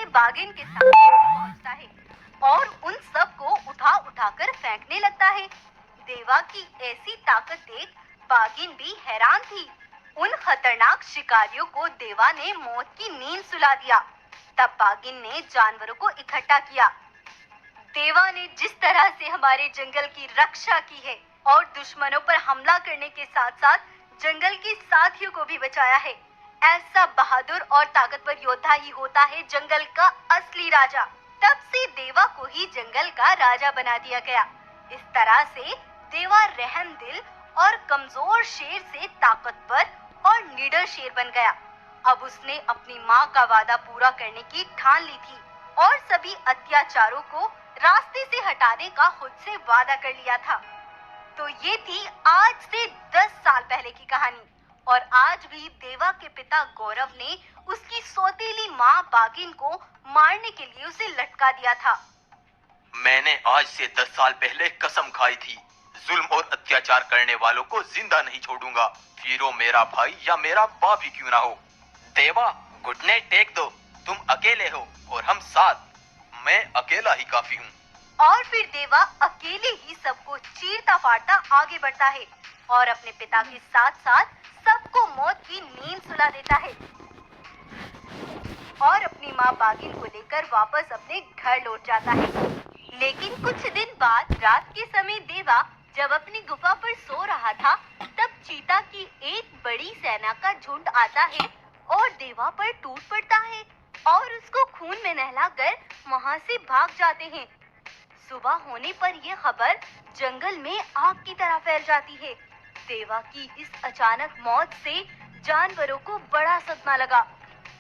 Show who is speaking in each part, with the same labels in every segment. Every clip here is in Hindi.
Speaker 1: से बागिन के सामने पहुंचता है और उन सब को उठा उठाकर फेंकने लगता है। देवा की ऐसी ताकत देख बागिन भी हैरान थी। उन खतरनाक शिकारियों को देवा ने मौत की नींद सुला दिया। तब बागिन ने जानवरों को इकट्ठा किया। देवा ने जिस तरह से हमारे जंगल की रक्षा की है और दुश्मनों पर हमला करने के साथ साथ जंगल के साथियों को भी बचाया है, ऐसा बहादुर और ताकतवर योद्धा ही होता है जंगल का असली राजा। तब से देवा को ही जंगल का राजा बना दिया गया। इस तरह से देवा रहम दिल और कमजोर शेर से ताकतवर और निडर शेर बन गया। अब उसने अपनी माँ का वादा पूरा करने की ठान ली थी और सभी अत्याचारों को रास्ते से हटाने का खुद से वादा कर लिया था। तो ये थी आज से 10 साल पहले की कहानी। और आज भी देवा के पिता गौरव ने उसकी सौतेली माँ बागिन को मारने के लिए उसे लटका दिया था।
Speaker 2: मैंने आज से 10 साल पहले कसम खाई थी, जुल्म और अत्याचार करने वालों को जिंदा नहीं छोड़ूंगा, फिर वो मेरा भाई या मेरा बाप ही क्यों ना हो। देवा, घुटने टेक दो, तुम अकेले हो और हम साथ। मैं अकेला ही काफी हूँ।
Speaker 1: और फिर देवा अकेले ही सबको चीरता फाड़ता आगे बढ़ता है और अपने पिता के साथ साथ सबको मौत की नींद सुला देता है और अपनी माँ बागिन को लेकर वापस अपने घर लौट जाता है। लेकिन कुछ दिन बाद रात के समय देवा जब अपनी गुफा पर सो रहा था, तब चीता की एक बड़ी सेना का झुंड आता है और देवा पर टूट पड़ता है और उसको खून में नहलाकर वहाँ से भाग जाते हैं। सुबह होने पर यह खबर जंगल में आग की तरह फैल जाती है। देवा की इस अचानक मौत से जानवरों को बड़ा सदमा लगा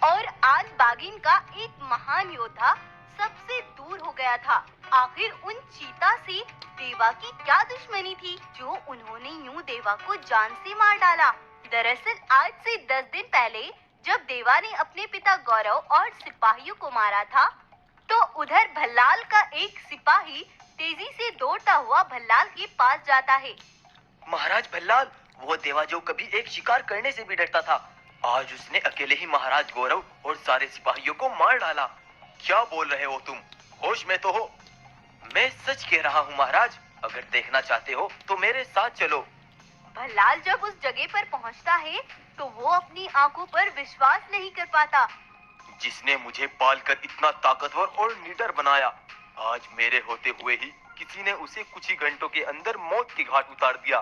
Speaker 1: और आज बागिन का एक महान योद्धा सबसे दूर हो गया था। आखिर उन चीता से देवा की क्या दुश्मनी थी जो उन्होंने यूं देवा को जान से मार डाला। दरअसल आज से 10 दिन पहले जब देवा ने अपने पिता गौरव और सिपाहियों को मारा था, तो उधर भल्लाल का एक सिपाही तेजी से दौड़ता हुआ भल्लाल के पास जाता है।
Speaker 2: महाराज भल्लाल, वो देवा जो कभी एक शिकार करने से भी डरता था, आज उसने अकेले ही महाराज गौरव और सारे सिपाहियों को मार डाला। क्या बोल रहे हो तुम? होश में तो हो? मैं सच कह रहा हूँ महाराज, अगर देखना चाहते हो तो मेरे साथ चलो।
Speaker 1: भल्लाल जब उस जगह पर पहुँचता है तो वो अपनी आंखों पर विश्वास नहीं कर पाता।
Speaker 2: जिसने मुझे पालकर इतना ताकतवर और निडर बनाया, आज मेरे होते हुए ही किसी ने उसे कुछ ही घंटों के अंदर मौत के घाट उतार दिया।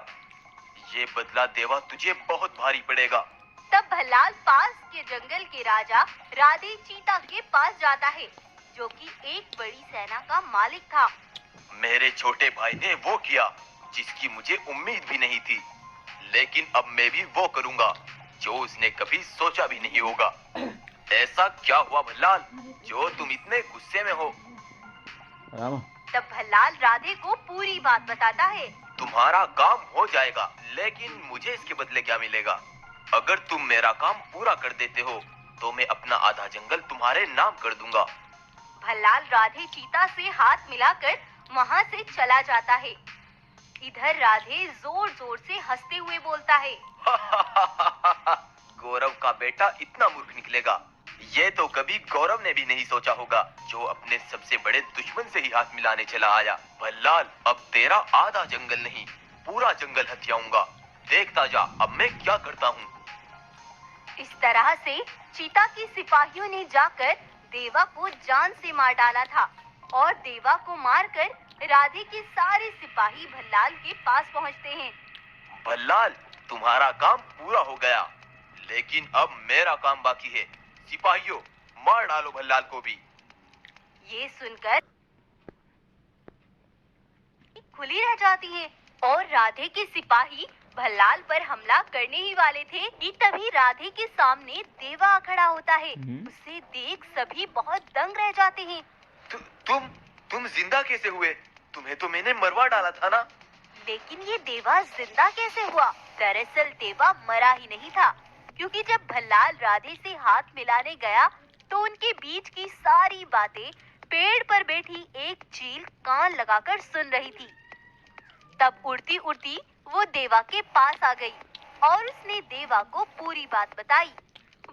Speaker 2: ये बदला देवा तुझे बहुत भारी पड़ेगा।
Speaker 1: तब भल्लाल पास के जंगल के राजा राधे चीता के पास जाता है, जो कि एक बड़ी सेना का मालिक था।
Speaker 2: मेरे छोटे भाई ने वो किया जिसकी मुझे उम्मीद भी नहीं थी, लेकिन अब मैं भी वो करूंगा जो उसने कभी सोचा भी नहीं होगा। ऐसा क्या हुआ भल्लाल, जो तुम इतने गुस्से में हो?
Speaker 1: तब भल्लाल राधे को पूरी बात बताता है।
Speaker 2: तुम्हारा काम हो जाएगा, लेकिन मुझे इसके बदले क्या मिलेगा? अगर तुम मेरा काम पूरा कर देते हो तो मैं अपना आधा जंगल तुम्हारे नाम कर दूंगा।
Speaker 1: भल्लाल राधे चीता से हाथ मिलाकर वहाँ से चला जाता है। इधर राधे जोर जोर से हंसते हुए बोलता है।
Speaker 2: गौरव का बेटा इतना मूर्ख निकलेगा, ये तो कभी गौरव ने भी नहीं सोचा होगा, जो अपने सबसे बड़े दुश्मन से ही हाथ मिलाने चला आया। भल्लाल, अब तेरा आधा जंगल नहीं, पूरा जंगल हथियाऊंगा। देखता जा अब मैं क्या करता हूँ।
Speaker 1: इस तरह से चीता के सिपाहियों ने जाकर देवा को जान से मार डाला था और देवा को मारकर राधे के सारे सिपाही भल्लाल के पास पहुँचते हैं।
Speaker 2: भल्लाल, तुम्हारा काम पूरा हो गया, लेकिन अब मेरा काम बाकी है। सिपाहियों, मार डालो भल्लाल को भी।
Speaker 1: ये सुनकर खुली रह जाती है और राधे के सिपाही भल्लाल पर हमला करने ही वाले थे कि तभी राधे के सामने देवा खड़ा होता है। उसे देख सभी बहुत दंग रह जाते हैं।
Speaker 2: तुम जिंदा कैसे हुए? तुम्हें तो मैंने मरवा डाला था ना।
Speaker 1: लेकिन ये देवा जिंदा कैसे हुआ? दरअसल देवा मरा ही नहीं था, क्योंकि जब भल्लाल राधे से हाथ मिलाने गया तो उनके बीच की सारी बातें पेड़ पर बैठी एक चील कान लगाकर सुन रही थी। तब उड़ती उड़ती वो देवा के पास आ गई और उसने देवा को पूरी बात बताई।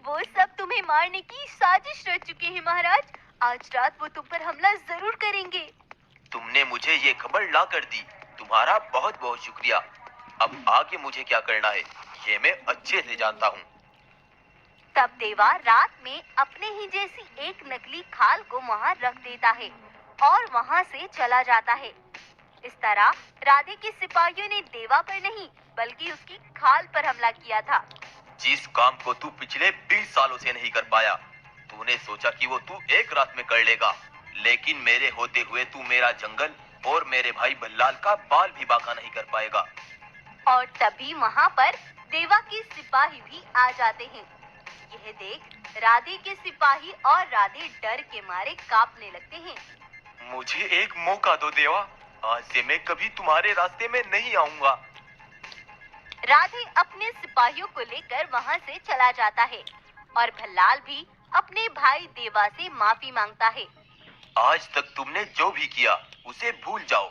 Speaker 1: वो सब तुम्हें मारने की साजिश रच चुके हैं महाराज। आज रात वो तुम पर हमला जरूर करेंगे।
Speaker 2: तुमने मुझे ये खबर ला कर दी, तुम्हारा बहुत बहुत शुक्रिया। अब आगे मुझे क्या करना है ये मैं अच्छे से जानता हूँ।
Speaker 1: तब देवा रात में अपने ही जैसी एक नकली खाल को वहाँ रख देता है और वहाँ से चला जाता है। इस तरह राधे के सिपाहियों ने देवा पर नहीं बल्कि उसकी खाल पर हमला किया था।
Speaker 2: जिस काम को तू पिछले 20 सालों से नहीं कर पाया, तूने सोचा कि वो तू एक रात में कर लेगा, लेकिन मेरे होते हुए तू मेरा जंगल और मेरे भाई भल्लाल का बाल भी बांका नहीं कर पाएगा।
Speaker 1: और तभी वहाँ पर देवा के सिपाही भी आ जाते हैं। यह देख राधे के सिपाही और राधे डर के मारे कांपने लगते हैं।
Speaker 2: मुझे एक मौका दो देवा, आज से मैं कभी तुम्हारे रास्ते में नहीं आऊंगा।
Speaker 1: राधे अपने सिपाहियों को लेकर वहाँ से चला जाता है और भल्लाल भी अपने भाई देवा से माफी मांगता है।
Speaker 2: आज तक तुमने जो भी किया उसे भूल जाओ।